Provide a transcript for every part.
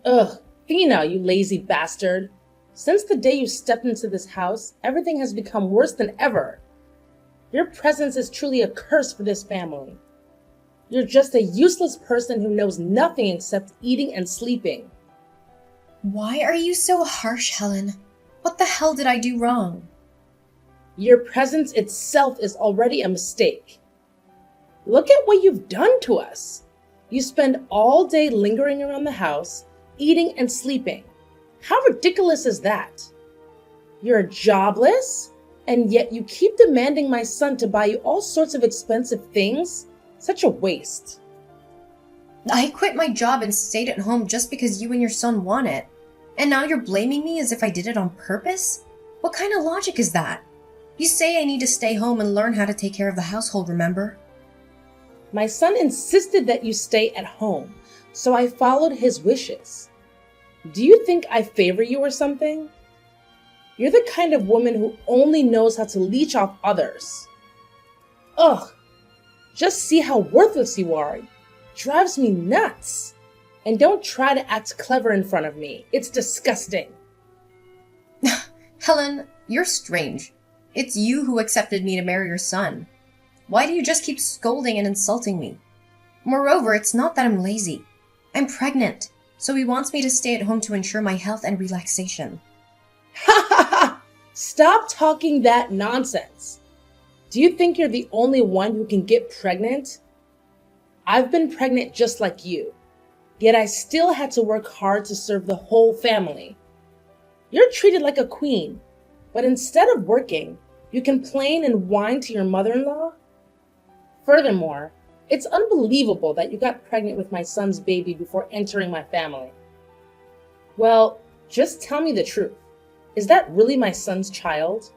Ugh, Fina, you lazy bastard. Since the day you stepped into this house, everything has become worse than ever. Your presence is truly a curse for this family. You're just a useless person who knows nothing except eating and sleeping. Why are you so harsh, Helen? What the hell did I do wrong? Your presence itself is already a mistake. Look at what you've done to us. You spend all day lingering around the house, eating and sleeping. How ridiculous is that? You're jobless, and yet you keep demanding my son to buy you all sorts of expensive things? Such a waste. I quit my job and stayed at home just because you and your son want it. And now you're blaming me as if I did it on purpose? What kind of logic is that? You say I need to stay home and learn how to take care of the household, remember? My son insisted that you stay at home, so I followed his wishes. Do you think I favor you or something? You're the kind of woman who only knows how to leech off others. Ugh, just see how worthless you are. Drives me nuts. And don't try to act clever in front of me. It's disgusting. Helen, you're strange. It's you who accepted me to marry your son. Why do you just keep scolding and insulting me? Moreover, it's not that I'm lazy. I'm pregnant, so he wants me to stay at home to ensure my health and relaxation. Ha ha ha! Stop talking that nonsense. Do you think you're the only one who can get pregnant? I've been pregnant just like you, yet I still had to work hard to serve the whole family. You're treated like a queen, but instead of working, you complain and whine to your mother-in-law? Furthermore, it's unbelievable that you got pregnant with my son's baby before entering my family. Well, just tell me the truth. Is that really my son's child?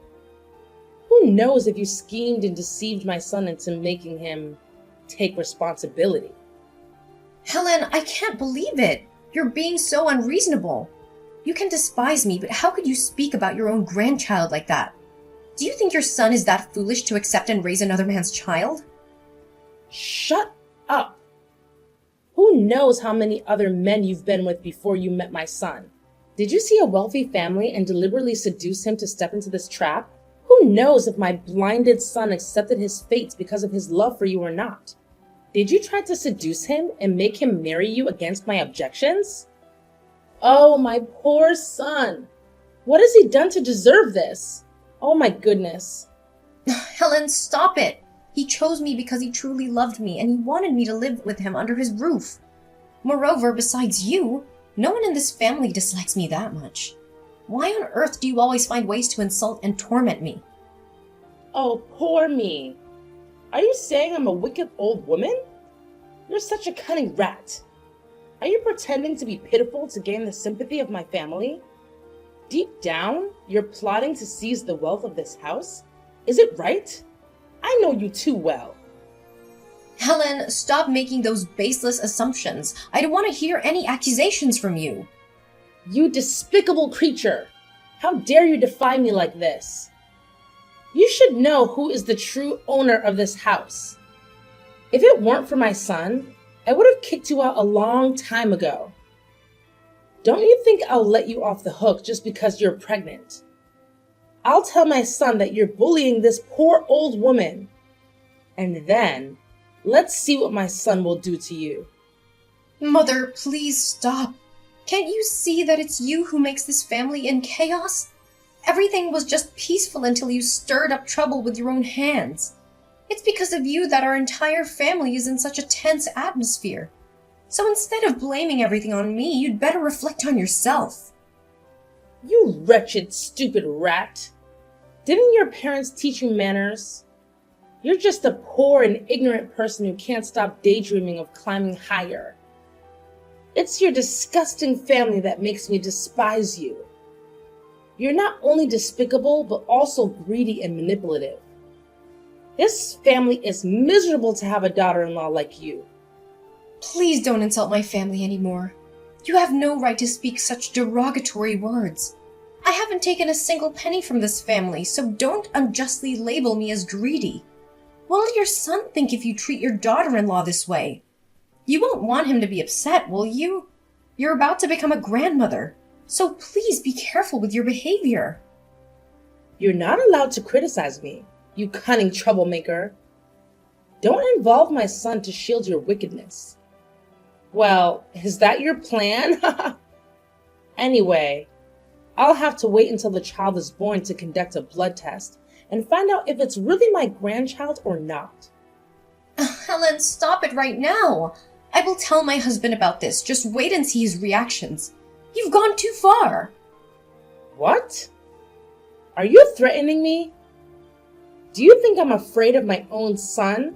Who knows if you schemed and deceived my son into making him take responsibility? Helen, I can't believe it. You're being so unreasonable. You can despise me, but how could you speak about your own grandchild like that? Do you think your son is that foolish to accept and raise another man's child? Shut up. Who knows how many other men you've been with before you met my son? Did you see a wealthy family and deliberately seduce him to step into this trap? Who knows if my blinded son accepted his fate because of his love for you or not? Did you try to seduce him and make him marry you against my objections? Oh, my poor son. What has he done to deserve this? Oh my goodness. Helen, stop it. He chose me because he truly loved me and he wanted me to live with him under his roof. Moreover, besides you, no one in this family dislikes me that much. Why on earth do you always find ways to insult and torment me? Oh, poor me. Are you saying I'm a wicked old woman? You're such a cunning rat. Are you pretending to be pitiful to gain the sympathy of my family? Deep down, you're plotting to seize the wealth of this house? Is it right? I know you too well. Helen, stop making those baseless assumptions. I don't want to hear any accusations from you. You despicable creature! How dare you defy me like this? You should know who is the true owner of this house. If it weren't for my son, I would have kicked you out a long time ago. Don't you think I'll let you off the hook just because you're pregnant? I'll tell my son that you're bullying this poor old woman. And then, let's see what my son will do to you. Mother, please stop. Can't you see that it's you who makes this family in chaos? Everything was just peaceful until you stirred up trouble with your own hands. It's because of you that our entire family is in such a tense atmosphere. So instead of blaming everything on me, you'd better reflect on yourself. You wretched, stupid rat. Didn't your parents teach you manners? You're just a poor and ignorant person who can't stop daydreaming of climbing higher. It's your disgusting family that makes me despise you. You're not only despicable, but also greedy and manipulative. This family is miserable to have a daughter-in-law like you. Please don't insult my family anymore. You have no right to speak such derogatory words. I haven't taken a single penny from this family, so don't unjustly label me as greedy. What will your son think if you treat your daughter-in-law this way? You won't want him to be upset, will you? You're about to become a grandmother, so please be careful with your behavior. You're not allowed to criticize me, you cunning troublemaker. Don't involve my son to shield your wickedness. Well, is that your plan? Anyway, I'll have to wait until the child is born to conduct a blood test and find out if it's really my grandchild or not. Helen, stop it right now. I will tell my husband about this. Just wait and see his reactions. You've gone too far. What? Are you threatening me? Do you think I'm afraid of my own son?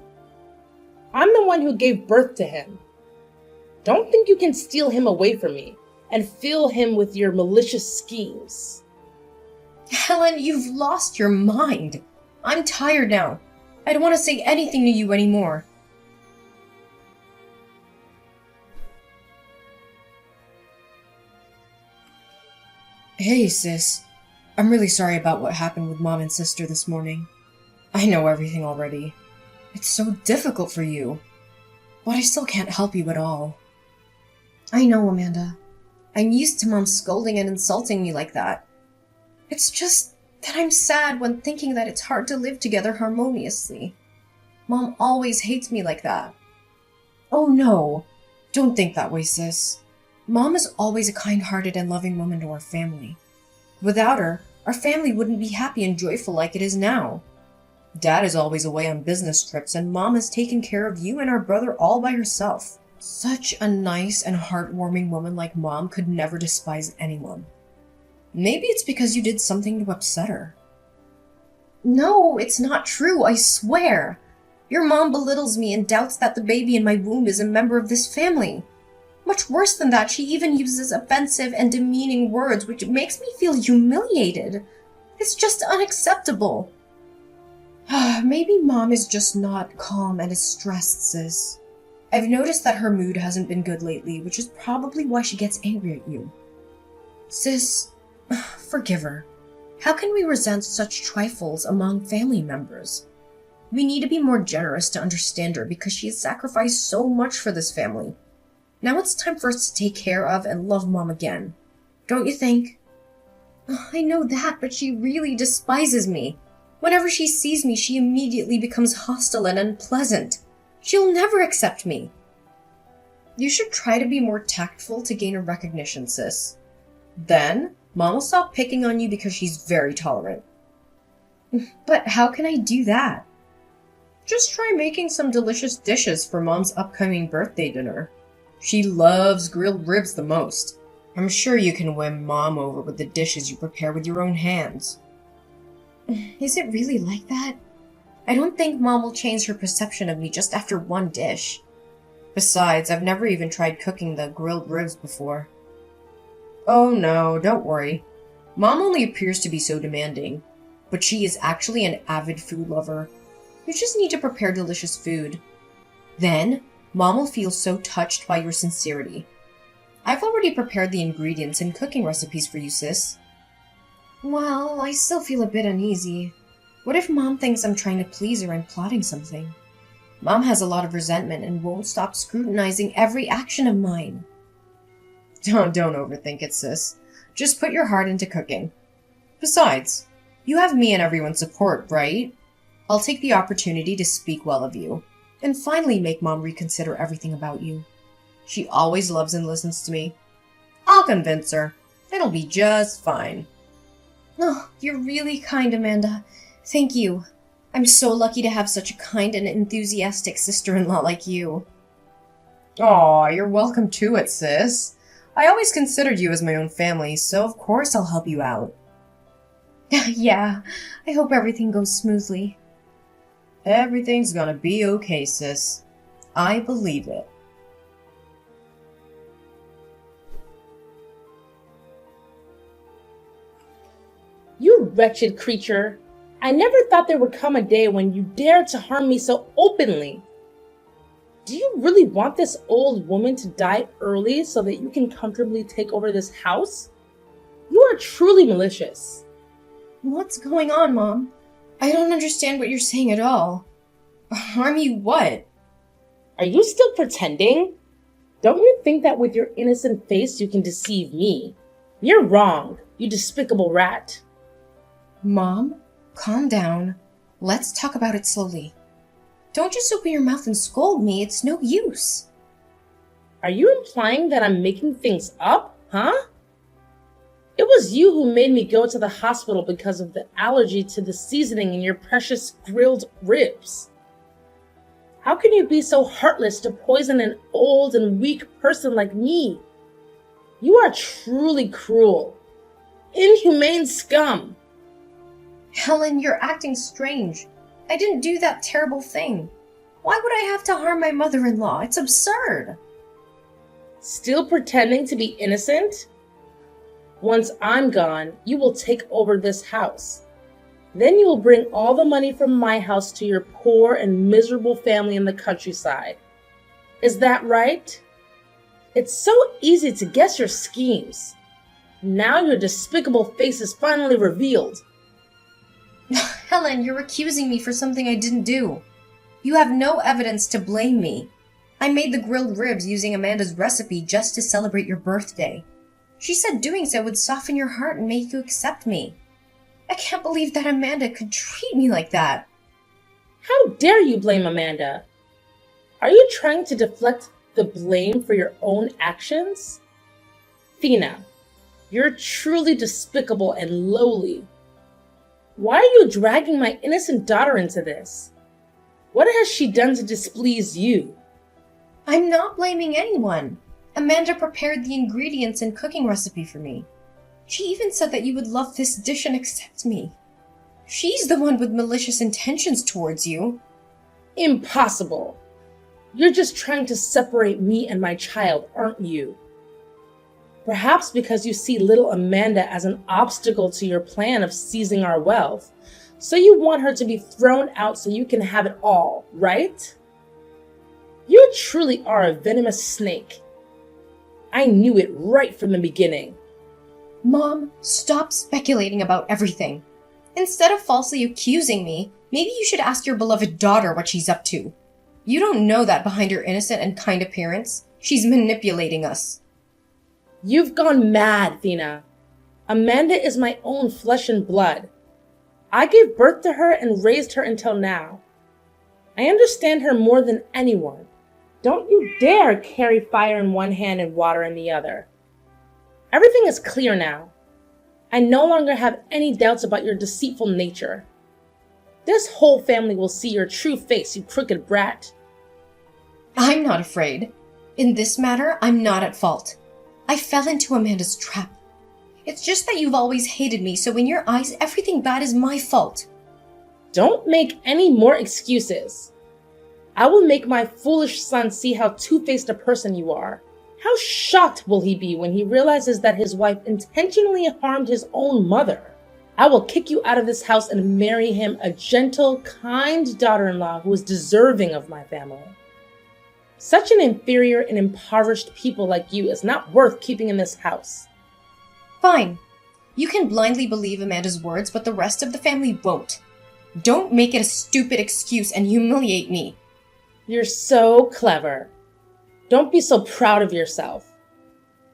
I'm the one who gave birth to him. Don't think you can steal him away from me and fill him with your malicious schemes. Helen, you've lost your mind. I'm tired now. I don't want to say anything to you anymore. Hey, sis. I'm really sorry about what happened with Mom and Sister this morning. I know everything already. It's so difficult for you. But I still can't help you at all. I know, Amanda. I'm used to Mom scolding and insulting me like that. It's just that I'm sad when thinking that it's hard to live together harmoniously. Mom always hates me like that. Oh no, don't think that way, sis. Mom is always a kind-hearted and loving woman to our family. Without her, our family wouldn't be happy and joyful like it is now. Dad is always away on business trips, and Mom has taken care of you and our brother all by herself. Such a nice and heartwarming woman like Mom could never despise anyone. Maybe it's because you did something to upset her. No, it's not true, I swear. Your mom belittles me and doubts that the baby in my womb is a member of this family. Much worse than that, she even uses offensive and demeaning words, which makes me feel humiliated. It's just unacceptable. Maybe Mom is just not calm and is stressed, sis. I've noticed that her mood hasn't been good lately, which is probably why she gets angry at you. Sis, forgive her. How can we resent such trifles among family members? We need to be more generous to understand her because she has sacrificed so much for this family. Now it's time for us to take care of and love Mom again. Don't you think? I know that, but she really despises me. Whenever she sees me, she immediately becomes hostile and unpleasant. She'll never accept me. You should try to be more tactful to gain her recognition, sis. Then, Mom will stop picking on you because she's very tolerant. But how can I do that? Just try making some delicious dishes for Mom's upcoming birthday dinner. She loves grilled ribs the most. I'm sure you can win Mom over with the dishes you prepare with your own hands. Is it really like that? I don't think Mom will change her perception of me just after one dish. Besides, I've never even tried cooking the grilled ribs before. Oh no, don't worry. Mom only appears to be so demanding, but she is actually an avid food lover. You just need to prepare delicious food. Then, Mom will feel so touched by your sincerity. I've already prepared the ingredients and cooking recipes for you, sis. Well, I still feel a bit uneasy. What if Mom thinks I'm trying to please her and plotting something? Mom has a lot of resentment and won't stop scrutinizing every action of mine. Don't overthink it, sis. Just put your heart into cooking. Besides, you have me and everyone's support, right? I'll take the opportunity to speak well of you, and finally make Mom reconsider everything about you. She always loves and listens to me. I'll convince her. It'll be just fine. Oh, you're really kind, Amanda. Thank you. I'm so lucky to have such a kind and enthusiastic sister-in-law like you. Aw, you're welcome to it, sis. I always considered you as my own family, so of course I'll help you out. Yeah, I hope everything goes smoothly. Everything's gonna be okay, sis. I believe it. You wretched creature. I never thought there would come a day when you dared to harm me so openly. Do you really want this old woman to die early so that you can comfortably take over this house? You are truly malicious. What's going on, Mom? I don't understand what you're saying at all. Harm you what? Are you still pretending? Don't you think that with your innocent face you can deceive me? You're wrong, you despicable rat. Mom, calm down. Let's talk about it slowly. Don't just open your mouth and scold me, it's no use. Are you implying that I'm making things up, huh? It was you who made me go to the hospital because of the allergy to the seasoning in your precious grilled ribs. How can you be so heartless to poison an old and weak person like me? You are truly cruel. Inhumane scum. Helen, you're acting strange. I didn't do that terrible thing. Why would I have to harm my mother-in-law? It's absurd. Still pretending to be innocent? Once I'm gone, you will take over this house. Then you will bring all the money from my house to your poor and miserable family in the countryside. Is that right? It's so easy to guess your schemes. Now your despicable face is finally revealed. Helen, you're accusing me for something I didn't do. You have no evidence to blame me. I made the grilled ribs using Amanda's recipe just to celebrate your birthday. She said doing so would soften your heart and make you accept me. I can't believe that Amanda could treat me like that. How dare you blame Amanda? Are you trying to deflect the blame for your own actions? Thina, you're truly despicable and lowly. Why are you dragging my innocent daughter into this? What has she done to displease you? I'm not blaming anyone. Amanda prepared the ingredients and cooking recipe for me. She even said that you would love this dish and accept me. She's the one with malicious intentions towards you. Impossible. You're just trying to separate me and my child, aren't you? Perhaps because you see little Amanda as an obstacle to your plan of seizing our wealth, so you want her to be thrown out so you can have it all, right? You truly are a venomous snake. I knew it right from the beginning. Mom, stop speculating about everything. Instead of falsely accusing me, maybe you should ask your beloved daughter what she's up to. You don't know that behind her innocent and kind appearance, she's manipulating us. You've gone mad, Thina. Amanda is my own flesh and blood. I gave birth to her and raised her until now. I understand her more than anyone. Don't you dare carry fire in one hand and water in the other. Everything is clear now. I no longer have any doubts about your deceitful nature. This whole family will see your true face, you crooked brat. I'm not afraid. In this matter, I'm not at fault. I fell into Amanda's trap. It's just that you've always hated me, so in your eyes, everything bad is my fault. Don't make any more excuses. I will make my foolish son see how two-faced a person you are. How shocked will he be when he realizes that his wife intentionally harmed his own mother? I will kick you out of this house and marry him a gentle, kind daughter-in-law who is deserving of my family. Such an inferior and impoverished people like you is not worth keeping in this house. Fine. You can blindly believe Amanda's words, but the rest of the family won't. Don't make it a stupid excuse and humiliate me. You're so clever. Don't be so proud of yourself.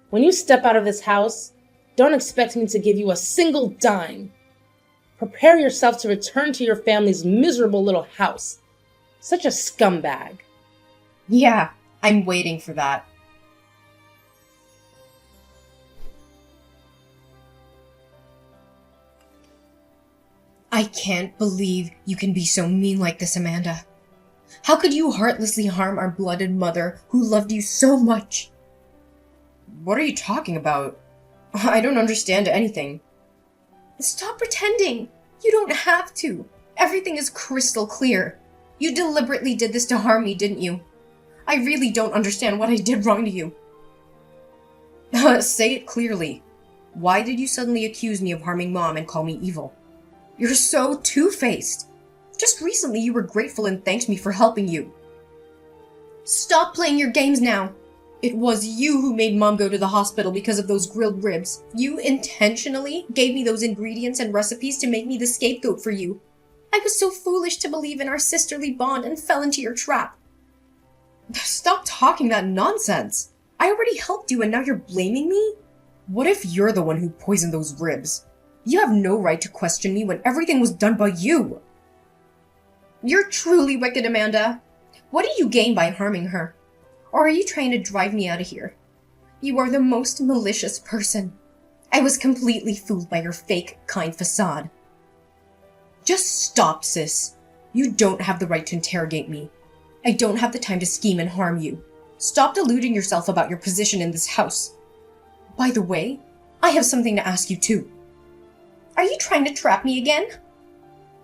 When you step out of this house, don't expect me to give you a single dime. Prepare yourself to return to your family's miserable little house. Such a scumbag. Yeah, I'm waiting for that. I can't believe you can be so mean like this, Amanda. How could you heartlessly harm our blooded mother who loved you so much? What are you talking about? I don't understand anything. Stop pretending. You don't have to. Everything is crystal clear. You deliberately did this to harm me, didn't you? I really don't understand what I did wrong to you. Say it clearly. Why did you suddenly accuse me of harming Mom and call me evil? You're so two-faced. Just recently you were grateful and thanked me for helping you. Stop playing your games now. It was you who made Mom go to the hospital because of those grilled ribs. You intentionally gave me those ingredients and recipes to make me the scapegoat for you. I was so foolish to believe in our sisterly bond and fell into your trap. Stop talking that nonsense. I already helped you and now you're blaming me? What if you're the one who poisoned those ribs? You have no right to question me when everything was done by you. You're truly wicked, Amanda. What do you gain by harming her? Or are you trying to drive me out of here? You are the most malicious person. I was completely fooled by your fake, kind facade. Just stop, sis. You don't have the right to interrogate me. I don't have the time to scheme and harm you. Stop deluding yourself about your position in this house. By the way, I have something to ask you too. Are you trying to trap me again?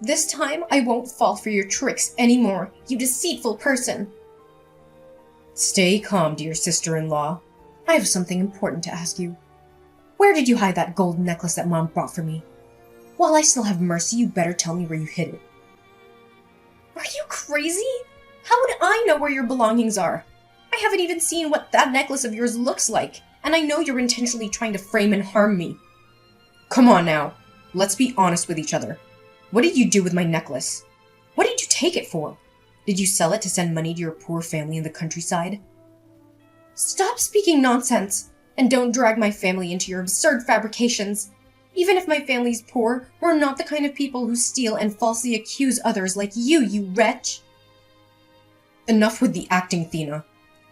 This time, I won't fall for your tricks anymore, you deceitful person. Stay calm, dear sister-in-law. I have something important to ask you. Where did you hide that gold necklace that Mom brought for me? While I still have Mercy, you better tell me where you hid it. Are you crazy? How would I know where your belongings are? I haven't even seen what that necklace of yours looks like, and I know you're intentionally trying to frame and harm me. Come on now, let's be honest with each other. What did you do with my necklace? What did you take it for? Did you sell it to send money to your poor family in the countryside? Stop speaking nonsense, and don't drag my family into your absurd fabrications. Even if my family's poor, we're not the kind of people who steal and falsely accuse others like you wretch. Enough with the acting, Thena.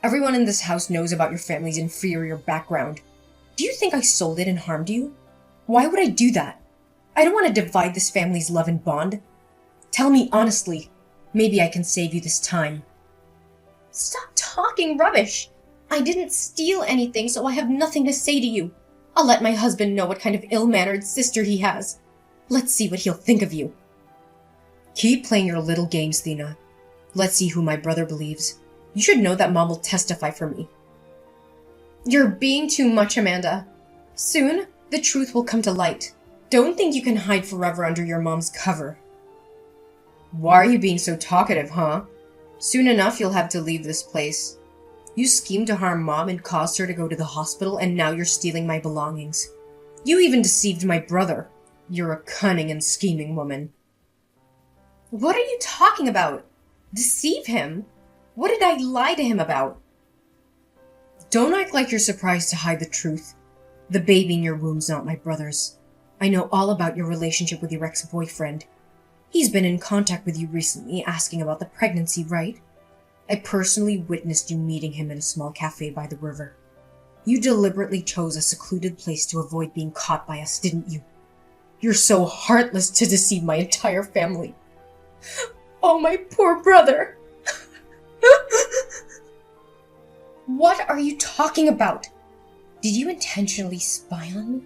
Everyone in this house knows about your family's inferior background. Do you think I sold it and harmed you? Why would I do that? I don't want to divide this family's love and bond. Tell me honestly. Maybe I can save you this time. Stop talking rubbish. I didn't steal anything, so I have nothing to say to you. I'll let my husband know what kind of ill-mannered sister he has. Let's see what he'll think of you. Keep playing your little games, Thena. Let's see who my brother believes. You should know that Mom will testify for me. You're being too much, Amanda. Soon, the truth will come to light. Don't think you can hide forever under your mom's cover. Why are you being so talkative, huh? Soon enough, you'll have to leave this place. You schemed to harm Mom and caused her to go to the hospital, and now you're stealing my belongings. You even deceived my brother. You're a cunning and scheming woman. What are you talking about? Deceive him? What did I lie to him about? Don't act like you're surprised to hide the truth. The baby in your womb's not my brother's. I know all about your relationship with your ex-boyfriend. He's been in contact with you recently, asking about the pregnancy, right? I personally witnessed you meeting him in a small cafe by the river. You deliberately chose a secluded place to avoid being caught by us, didn't you? You're so heartless to deceive my entire family. Oh, my poor brother. What are you talking about? Did you intentionally spy on me?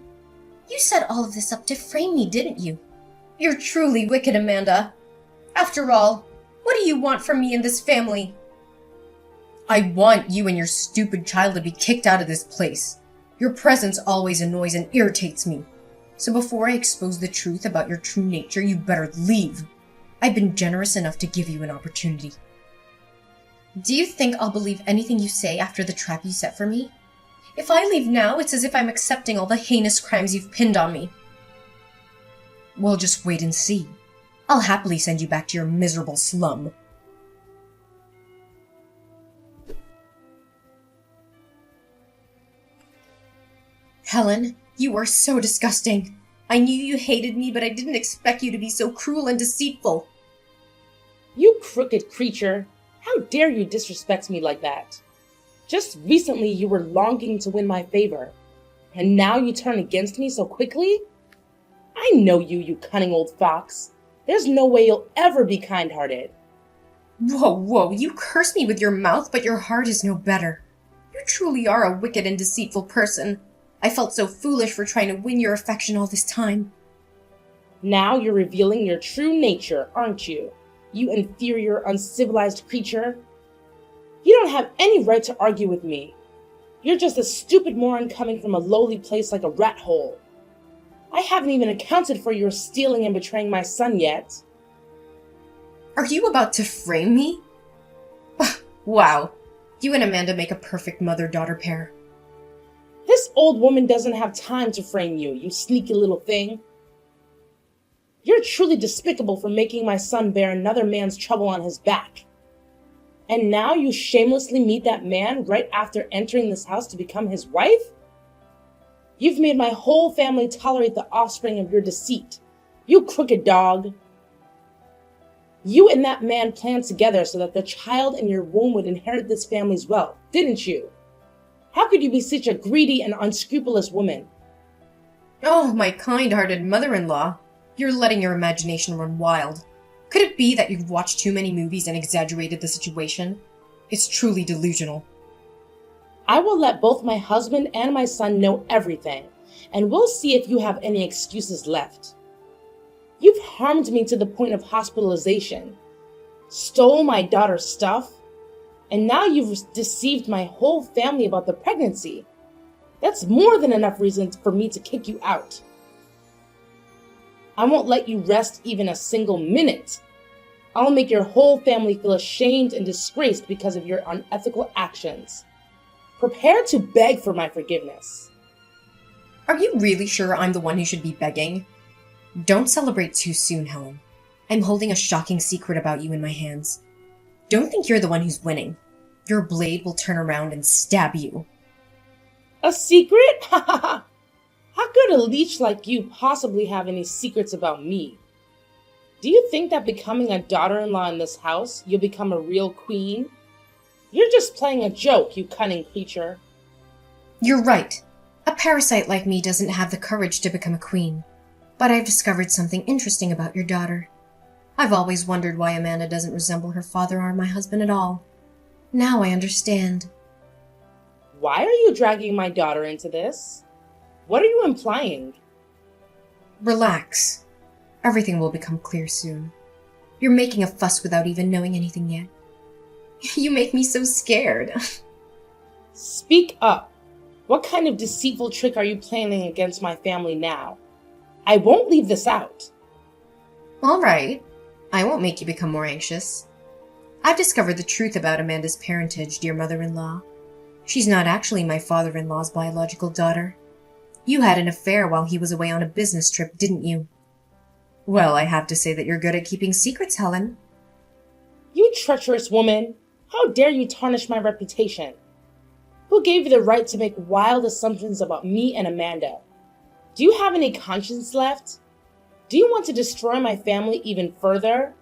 You set all of this up to frame me, didn't you? You're truly wicked, Amanda. After all, what do you want from me and this family? I want you and your stupid child to be kicked out of this place. Your presence always annoys and irritates me. So before I expose the truth about your true nature, you better leave. I've been generous enough to give you an opportunity. Do you think I'll believe anything you say after the trap you set for me? If I leave now, it's as if I'm accepting all the heinous crimes you've pinned on me. Well, just wait and see. I'll happily send you back to your miserable slum. Helen, you are so disgusting. I knew you hated me, but I didn't expect you to be so cruel and deceitful. You crooked creature. How dare you disrespect me like that? Just recently you were longing to win my favor, and now you turn against me so quickly? I know you, you cunning old fox. There's no way you'll ever be kind-hearted. Whoa, you curse me with your mouth, but your heart is no better. You truly are a wicked and deceitful person. I felt so foolish for trying to win your affection all this time. Now you're revealing your true nature, aren't you? You inferior, uncivilized creature. You don't have any right to argue with me. You're just a stupid moron coming from a lowly place like a rat hole. I haven't even accounted for your stealing and betraying my son yet. Are you about to frame me? Wow, you and Amanda make a perfect mother-daughter pair. This old woman doesn't have time to frame you, you sneaky little thing. You're truly despicable for making my son bear another man's trouble on his back. And now you shamelessly meet that man right after entering this house to become his wife? You've made my whole family tolerate the offspring of your deceit. You crooked dog. You and that man planned together so that the child in your womb would inherit this family's wealth, didn't you? How could you be such a greedy and unscrupulous woman? Oh, my kind-hearted mother-in-law. You're letting your imagination run wild. Could it be that you've watched too many movies and exaggerated the situation? It's truly delusional. I will let both my husband and my son know everything, and we'll see if you have any excuses left. You've harmed me to the point of hospitalization, stole my daughter's stuff, and now you've deceived my whole family about the pregnancy. That's more than enough reason for me to kick you out. I won't let you rest even a single minute. I'll make your whole family feel ashamed and disgraced because of your unethical actions. Prepare to beg for my forgiveness. Are you really sure I'm the one who should be begging? Don't celebrate too soon, Helen. I'm holding a shocking secret about you in my hands. Don't think you're the one who's winning. Your blade will turn around and stab you. A secret? How could a leech like you possibly have any secrets about me? Do you think that becoming a daughter-in-law in this house, you'll become a real queen? You're just playing a joke, you cunning creature. You're right. A parasite like me doesn't have the courage to become a queen. But I've discovered something interesting about your daughter. I've always wondered why Amanda doesn't resemble her father or my husband at all. Now I understand. Why are you dragging my daughter into this? What are you implying? Relax. Everything will become clear soon. You're making a fuss without even knowing anything yet. You make me so scared. Speak up. What kind of deceitful trick are you planning against my family now? I won't leave this out. All right. I won't make you become more anxious. I've discovered the truth about Amanda's parentage, dear mother-in-law. She's not actually my father-in-law's biological daughter. You had an affair while he was away on a business trip, didn't you? Well, I have to say that you're good at keeping secrets, Helen. You treacherous woman! How dare you tarnish my reputation? Who gave you the right to make wild assumptions about me and Amanda? Do you have any conscience left? Do you want to destroy my family even further?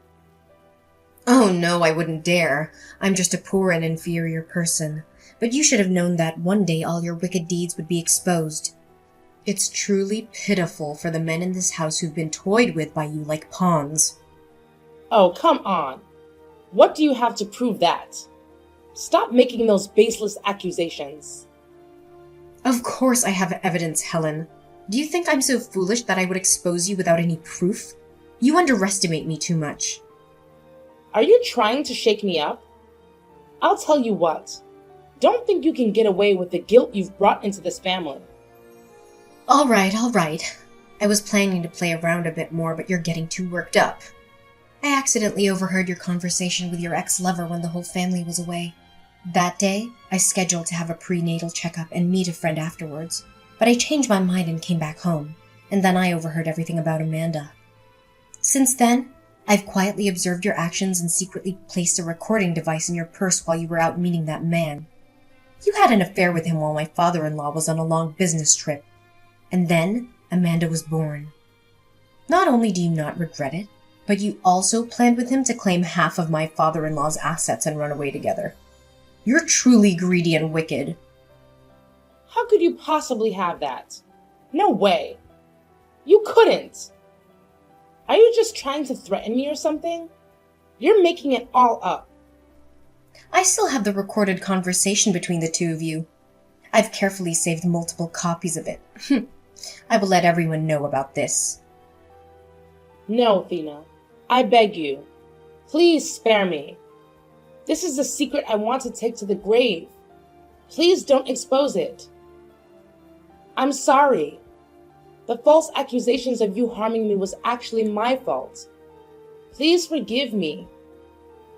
Oh no, I wouldn't dare. I'm just a poor and inferior person. But you should have known that one day all your wicked deeds would be exposed. It's truly pitiful for the men in this house who've been toyed with by you like pawns. Oh, come on. What do you have to prove that? Stop making those baseless accusations. Of course I have evidence, Helen. Do you think I'm so foolish that I would expose you without any proof? You underestimate me too much. Are you trying to shake me up? I'll tell you what. Don't think you can get away with the guilt you've brought into this family. All right. I was planning to play around a bit more, but you're getting too worked up. I accidentally overheard your conversation with your ex-lover when the whole family was away. That day, I scheduled to have a prenatal checkup and meet a friend afterwards, but I changed my mind and came back home, and then I overheard everything about Amanda. Since then, I've quietly observed your actions and secretly placed a recording device in your purse while you were out meeting that man. You had an affair with him while my father-in-law was on a long business trip. And then, Amanda was born. Not only do you not regret it, but you also planned with him to claim half of my father-in-law's assets and run away together. You're truly greedy and wicked. How could you possibly have that? No way. You couldn't. Are you just trying to threaten me or something? You're making it all up. I still have the recorded conversation between the two of you. I've carefully saved multiple copies of it. I will let everyone know about this. No, Athena. I beg you. Please spare me. This is a secret I want to take to the grave. Please don't expose it. I'm sorry. The false accusations of you harming me was actually my fault. Please forgive me.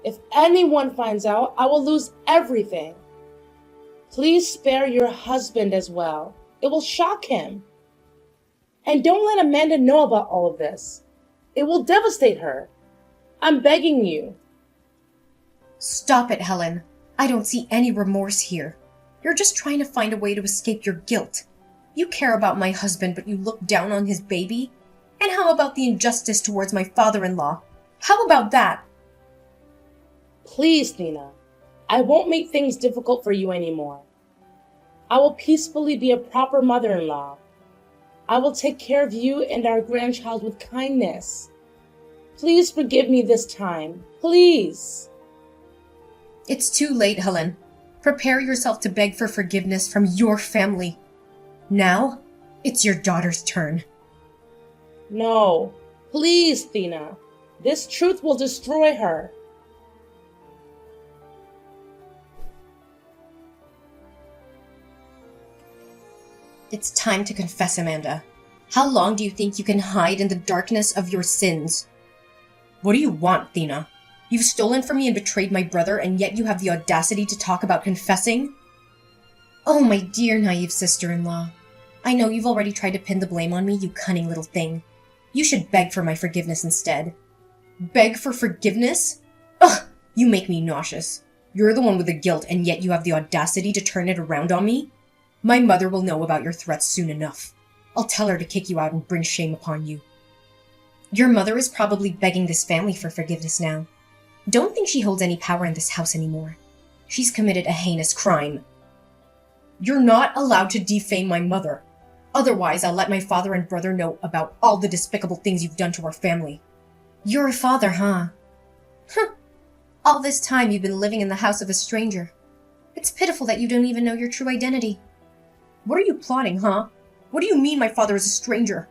If anyone finds out, I will lose everything. Please spare your husband as well. It will shock him. And don't let Amanda know about all of this. It will devastate her. I'm begging you. Stop it, Helen. I don't see any remorse here. You're just trying to find a way to escape your guilt. You care about my husband, but you look down on his baby? And how about the injustice towards my father-in-law? How about that? Please, Thina. I won't make things difficult for you anymore. I will peacefully be a proper mother-in-law. I will take care of you and our grandchild with kindness. Please forgive me this time. Please. It's too late, Helen. Prepare yourself to beg for forgiveness from your family. Now, it's your daughter's turn. No. Please, Thina. This truth will destroy her. It's time to confess, Amanda. How long do you think you can hide in the darkness of your sins? What do you want, Thina? You've stolen from me and betrayed my brother, and yet you have the audacity to talk about confessing? Oh, my dear naive sister-in-law. I know you've already tried to pin the blame on me, you cunning little thing. You should beg for my forgiveness instead. Beg for forgiveness? Ugh, you make me nauseous. You're the one with the guilt, and yet you have the audacity to turn it around on me? My mother will know about your threats soon enough. I'll tell her to kick you out and bring shame upon you. Your mother is probably begging this family for forgiveness now. Don't think she holds any power in this house anymore. She's committed a heinous crime. You're not allowed to defame my mother. Otherwise, I'll let my father and brother know about all the despicable things you've done to our family. You're a father, huh? Huh. All this time you've been living in the house of a stranger. It's pitiful that you don't even know your true identity. What are you plotting, huh? What do you mean my father is a stranger?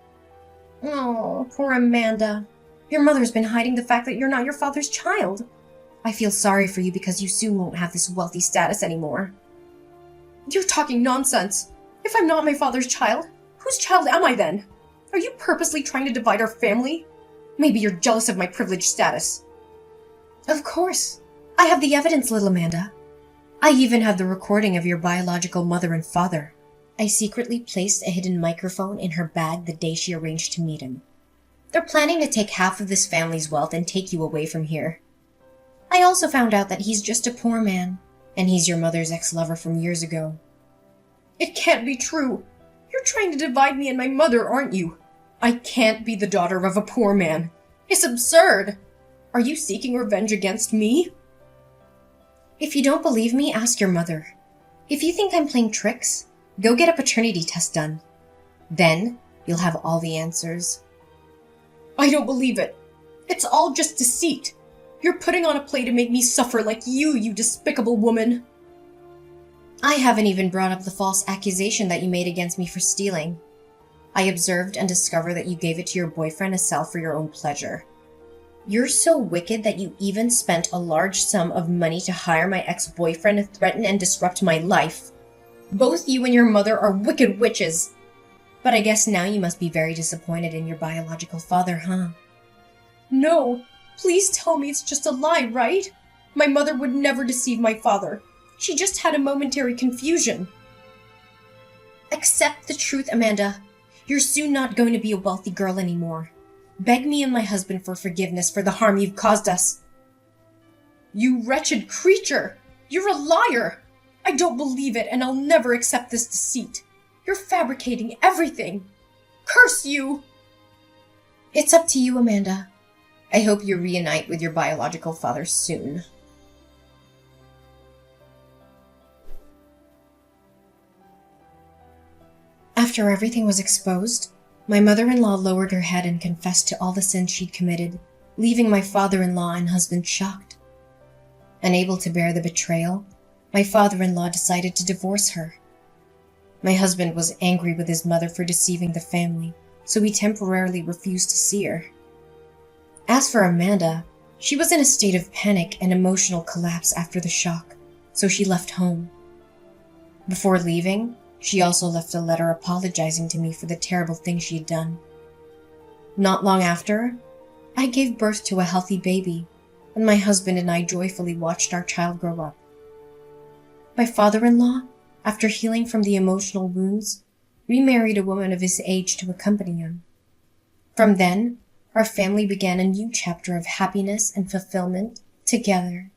Oh, poor Amanda. Your mother's been hiding the fact that you're not your father's child. I feel sorry for you because you soon won't have this wealthy status anymore. You're talking nonsense. If I'm not my father's child, whose child am I then? Are you purposely trying to divide our family? Maybe you're jealous of my privileged status. Of course. I have the evidence, little Amanda. I even have the recording of your biological mother and father. I secretly placed a hidden microphone in her bag the day she arranged to meet him. They're planning to take half of this family's wealth and take you away from here. I also found out that he's just a poor man, and he's your mother's ex-lover from years ago. It can't be true. You're trying to divide me and my mother, aren't you? I can't be the daughter of a poor man. It's absurd. Are you seeking revenge against me? If you don't believe me, ask your mother. If you think I'm playing tricks, go get a paternity test done. Then, you'll have all the answers. I don't believe it. It's all just deceit. You're putting on a play to make me suffer like you despicable woman. I haven't even brought up the false accusation that you made against me for stealing. I observed and discovered that you gave it to your boyfriend to sell for your own pleasure. You're so wicked that you even spent a large sum of money to hire my ex-boyfriend to threaten and disrupt my life. Both you and your mother are wicked witches. But I guess now you must be very disappointed in your biological father, huh? No, please tell me it's just a lie, right? My mother would never deceive my father. She just had a momentary confusion. Accept the truth, Amanda. You're soon not going to be a wealthy girl anymore. Beg me and my husband for forgiveness for the harm you've caused us. You wretched creature! You're a liar! I don't believe it, and I'll never accept this deceit. You're fabricating everything. Curse you! It's up to you, Amanda. I hope you reunite with your biological father soon. After everything was exposed, my mother-in-law lowered her head and confessed to all the sins she'd committed, leaving my father-in-law and husband shocked. Unable to bear the betrayal, my father-in-law decided to divorce her. My husband was angry with his mother for deceiving the family, so he temporarily refused to see her. As for Amanda, she was in a state of panic and emotional collapse after the shock, so she left home. Before leaving, she also left a letter apologizing to me for the terrible things she had done. Not long after, I gave birth to a healthy baby, and my husband and I joyfully watched our child grow up. My father-in-law, after healing from the emotional wounds, remarried a woman of his age to accompany him. From then, our family began a new chapter of happiness and fulfillment together.